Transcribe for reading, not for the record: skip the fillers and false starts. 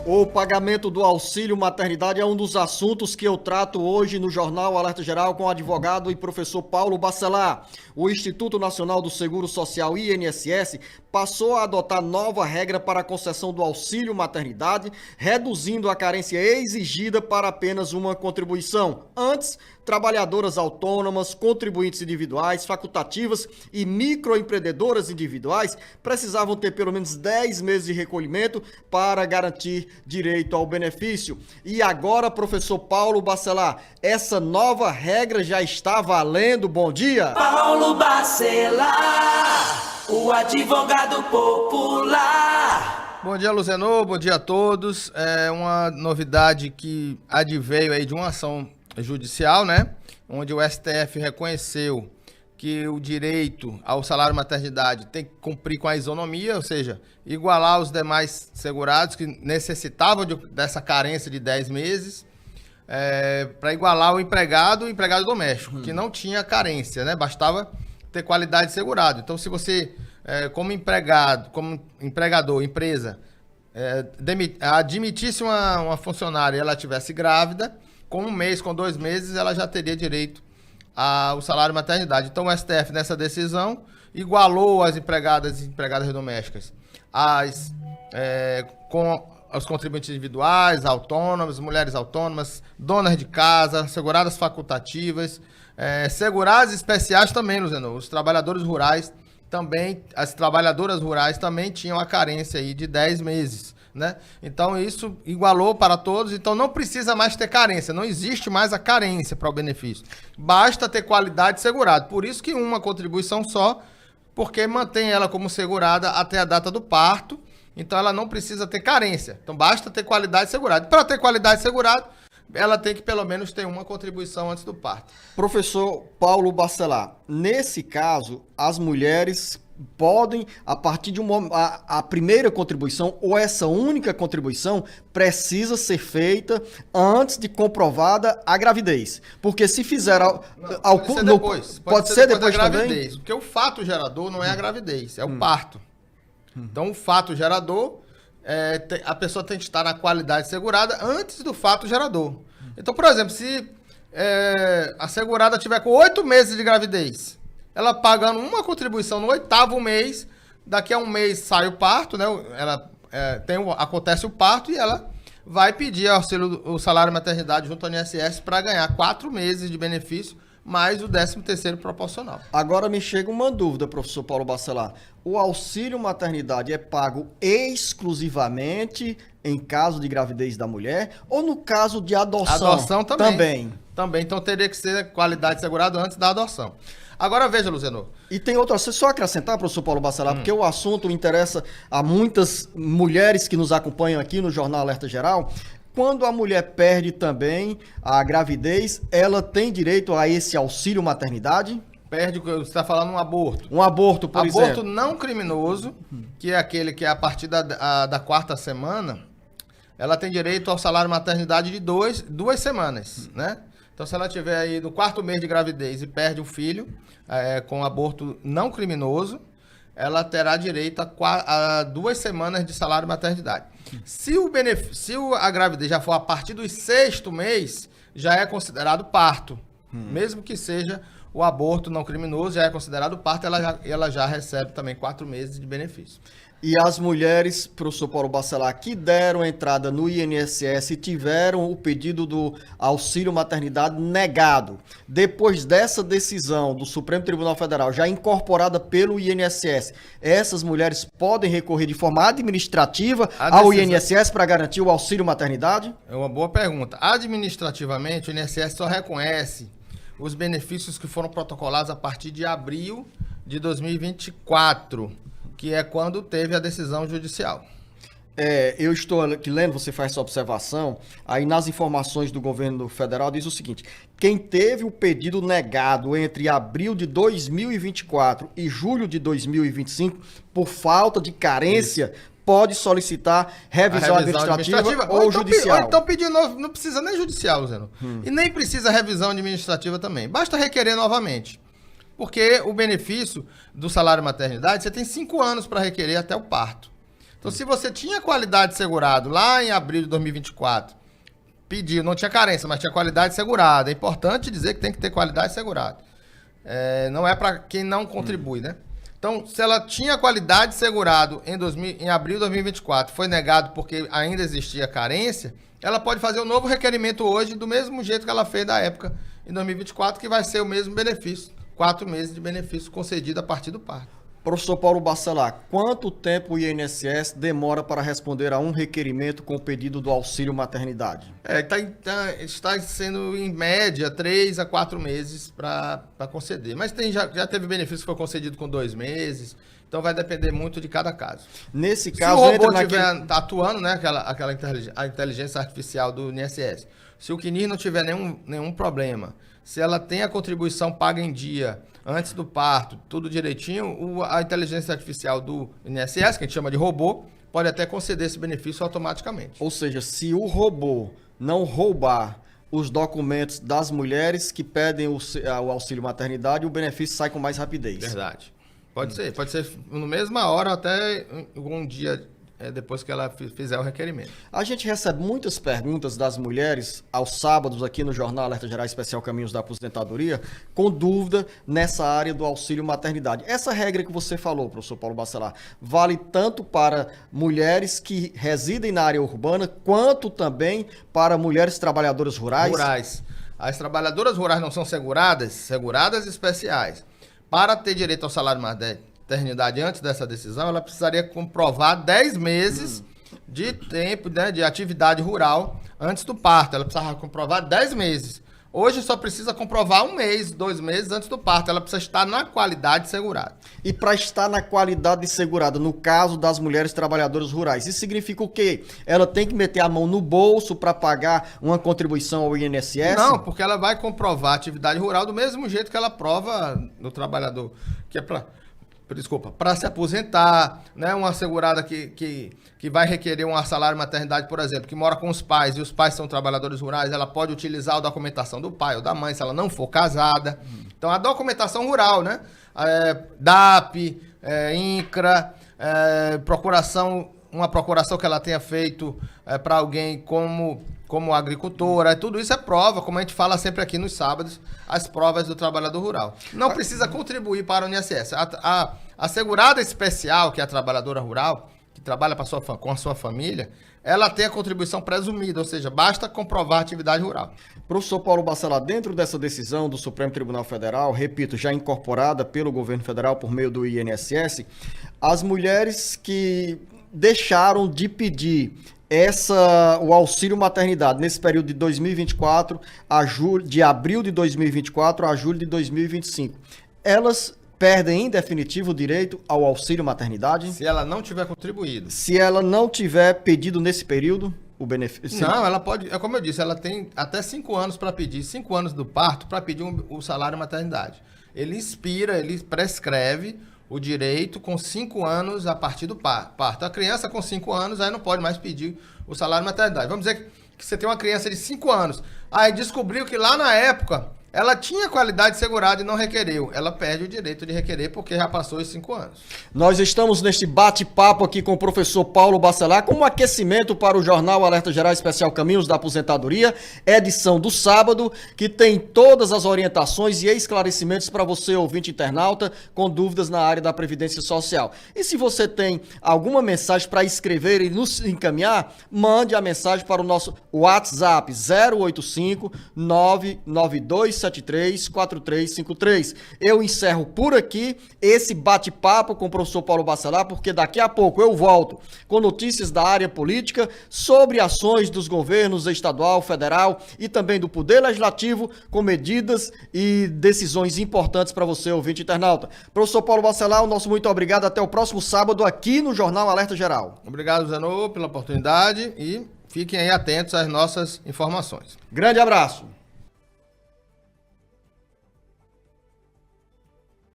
O pagamento do auxílio maternidade é um dos assuntos que eu trato hoje no Jornal Alerta Geral com o advogado e professor Paulo Bacelar. O Instituto Nacional do Seguro Social, INSS, passou a adotar nova regra para a concessão do auxílio maternidade, reduzindo a carência exigida para apenas uma contribuição. Antes, trabalhadoras autônomas, contribuintes individuais, facultativas e microempreendedoras individuais precisavam ter pelo menos 10 meses de recolhimento para garantir direito ao benefício. E agora, professor Paulo Bacelar, essa nova regra já está valendo? Bom dia! Paulo Bacelar, o advogado popular. Bom dia, Luzenor, bom dia a todos. É uma novidade que adveio aí de uma ação judicial, né? Onde o STF reconheceu que o direito ao salário maternidade tem que cumprir com a isonomia, ou seja, igualar os demais segurados que necessitavam dessa carência de 10 meses, para igualar o empregado doméstico, que não tinha carência, né? Bastava ter qualidade de segurado. Então, se você, como empregado, como empregador, empresa, admitisse uma funcionária e ela estivesse grávida, com 1 mês, com 2 meses, ela já teria direito ao salário maternidade. Então, o STF, nessa decisão, igualou as empregadas e empregadas domésticas com os contribuintes individuais, autônomos, mulheres autônomas, donas de casa, seguradas facultativas, seguradas especiais também, Luzenor. Os trabalhadores rurais também, as trabalhadoras rurais também tinham a carência aí de 10 meses. Né? Então isso igualou para todos, então não precisa mais ter carência, não existe mais a carência para o benefício, basta ter qualidade segurada, por isso que uma contribuição só, porque mantém ela como segurada até a data do parto, então ela não precisa ter carência, então basta ter qualidade segurada. Para ter qualidade segurada, ela tem que pelo menos ter uma contribuição antes do parto. Professor Paulo Bacelar, nesse caso, as mulheres podem, a partir de a primeira contribuição ou essa única contribuição precisa ser feita antes de comprovada a gravidez. Porque se fizer pode ser depois da gravidez, também? Porque o fato gerador não é a gravidez, é o parto. Então o fato gerador, a pessoa tem que estar na qualidade segurada antes do fato gerador. Então, por exemplo, se a segurada tiver com 8 meses de gravidez, ela pagando uma contribuição no 8º mês, daqui a 1 mês sai o parto, né? Acontece o parto e ela vai pedir o salário maternidade junto ao INSS para ganhar 4 meses de benefício, mais o 13º proporcional. Agora me chega uma dúvida, professor Paulo Bacelar. O auxílio maternidade é pago exclusivamente em caso de gravidez da mulher ou no caso de adoção? Adoção também. Também, então teria que ser qualidade segurada antes da adoção. Agora veja, Luzenor. E tem outro assunto, só acrescentar, professor Paulo Bacelar, porque o assunto interessa a muitas mulheres que nos acompanham aqui no Jornal Alerta Geral. Quando a mulher perde também a gravidez, ela tem direito a esse auxílio maternidade? Perde, você está falando um aborto. Um aborto, por exemplo. Aborto não criminoso, que é aquele que é a partir da 4ª semana, ela tem direito ao salário maternidade de 2 semanas, né? Então, se ela tiver aí no 4º mês de gravidez e perde o filho com aborto não criminoso, ela terá direito a 2 semanas de salário maternidade. Se a gravidez já for a partir do 6º mês, já é considerado parto. Mesmo que seja o aborto não criminoso, já é considerado parto, ela já recebe também 4 meses de benefício. E as mulheres, professor Paulo Bacelar, que deram entrada no INSS e tiveram o pedido do auxílio maternidade negado, depois dessa decisão do Supremo Tribunal Federal, já incorporada pelo INSS, essas mulheres podem recorrer de forma administrativa ao INSS para garantir o auxílio maternidade? É uma boa pergunta. Administrativamente, o INSS só reconhece os benefícios que foram protocolados a partir de abril de 2024, que é quando teve a decisão judicial. Eu estou aqui lendo, você faz essa observação, aí nas informações do governo federal diz o seguinte: quem teve o pedido negado entre abril de 2024 e julho de 2025 por falta de carência, pode solicitar revisão administrativa ou judicial. Ou então pedir novo, não precisa nem judicial, Zeno. E nem precisa revisão administrativa também, basta requerer novamente. Porque o benefício do salário maternidade, você tem 5 anos para requerer até o parto. Então, se você tinha qualidade segurado lá em abril de 2024, pediu, não tinha carência, mas tinha qualidade segurada. É importante dizer que tem que ter qualidade segurada. Não é para quem não contribui, né? Então, se ela tinha qualidade segurado em abril de 2024, foi negado porque ainda existia carência, ela pode fazer um novo requerimento hoje, do mesmo jeito que ela fez da época em 2024, que vai ser o mesmo benefício, 4 meses de benefício concedido a partir do parto. Professor Paulo Bacelar, quanto tempo o INSS demora para responder a um requerimento com o pedido do auxílio maternidade? Está sendo, em média, 3 a 4 meses para conceder. Mas já teve benefício que foi concedido com 2 meses, então vai depender muito de cada caso. Nesse caso, se o robô estiver atuando, né, a inteligência artificial do INSS, se o CNIS não tiver nenhum problema, se ela tem a contribuição paga em dia, antes do parto, tudo direitinho, a inteligência artificial do INSS, que a gente chama de robô, pode até conceder esse benefício automaticamente. Ou seja, se o robô não roubar os documentos das mulheres que pedem o auxílio maternidade, o benefício sai com mais rapidez. Verdade. Pode ser na mesma hora, até um dia depois que ela fizer o requerimento. A gente recebe muitas perguntas das mulheres aos sábados aqui no Jornal Alerta Geral Especial Caminhos da Aposentadoria, com dúvida nessa área do auxílio maternidade. Essa regra que você falou, professor Paulo Bacelar, vale tanto para mulheres que residem na área urbana, quanto também para mulheres trabalhadoras rurais? As trabalhadoras rurais não são seguradas especiais. Para ter direito ao salário maternidade antes dessa decisão, ela precisaria comprovar 10 meses de tempo, né, de atividade rural antes do parto. Ela precisava comprovar 10 meses. Hoje só precisa comprovar 1 mês, 2 meses antes do parto. Ela precisa estar na qualidade segurada. E para estar na qualidade segurada, no caso das mulheres trabalhadoras rurais, isso significa o quê? Ela tem que meter a mão no bolso para pagar uma contribuição ao INSS? Não, porque ela vai comprovar a atividade rural do mesmo jeito que ela prova no trabalhador, que é para se aposentar, né? Uma segurada que vai requerer um salário maternidade, por exemplo, que mora com os pais e os pais são trabalhadores rurais, ela pode utilizar a documentação do pai ou da mãe, se ela não for casada. Então, a documentação rural, né? DAP, INCRA, uma procuração que ela tenha feito para alguém como agricultora, tudo isso é prova, como a gente fala sempre aqui nos sábados, as provas do trabalhador rural. Não precisa contribuir para o INSS. A segurada especial, que é a trabalhadora rural, que trabalha com a sua família, ela tem a contribuição presumida, ou seja, basta comprovar a atividade rural. Professor Paulo Bacelar, dentro dessa decisão do Supremo Tribunal Federal, repito, já incorporada pelo governo federal por meio do INSS, as mulheres que deixaram de pedir o auxílio maternidade nesse período de 2024 de abril de 2024 a julho de 2025, elas perdem em definitivo o direito ao auxílio maternidade? Se ela não tiver contribuído. Se ela não tiver pedido nesse período o benefício? Não, ela pode, como eu disse, ela tem até 5 anos para pedir, 5 anos do parto para pedir o salário maternidade. Ele prescreve o direito com 5 anos a partir do parto. A criança com 5 anos aí não pode mais pedir o salário maternidade. Vamos dizer que você tem uma criança de 5 anos, aí descobriu que lá na época ela tinha qualidade segurada e não requereu. Ela perde o direito de requerer porque já passou os 5 anos. Nós estamos neste bate-papo aqui com o professor Paulo Bacelar, como aquecimento para o Jornal Alerta Geral Especial Caminhos da Aposentadoria, edição do sábado, que tem todas as orientações e esclarecimentos para você, ouvinte internauta, com dúvidas na área da Previdência Social. E se você tem alguma mensagem para escrever e nos encaminhar, mande a mensagem para o nosso WhatsApp 085 992 734353. Eu encerro por aqui esse bate-papo com o professor Paulo Bacelar, porque daqui a pouco eu volto com notícias da área política sobre ações dos governos estadual, federal e também do Poder Legislativo com medidas e decisões importantes para você, ouvinte internauta. Professor Paulo Bacelar, o nosso muito obrigado. Até o próximo sábado aqui no Jornal Alerta Geral. Obrigado, Zenô, pela oportunidade e fiquem aí atentos às nossas informações. Grande abraço.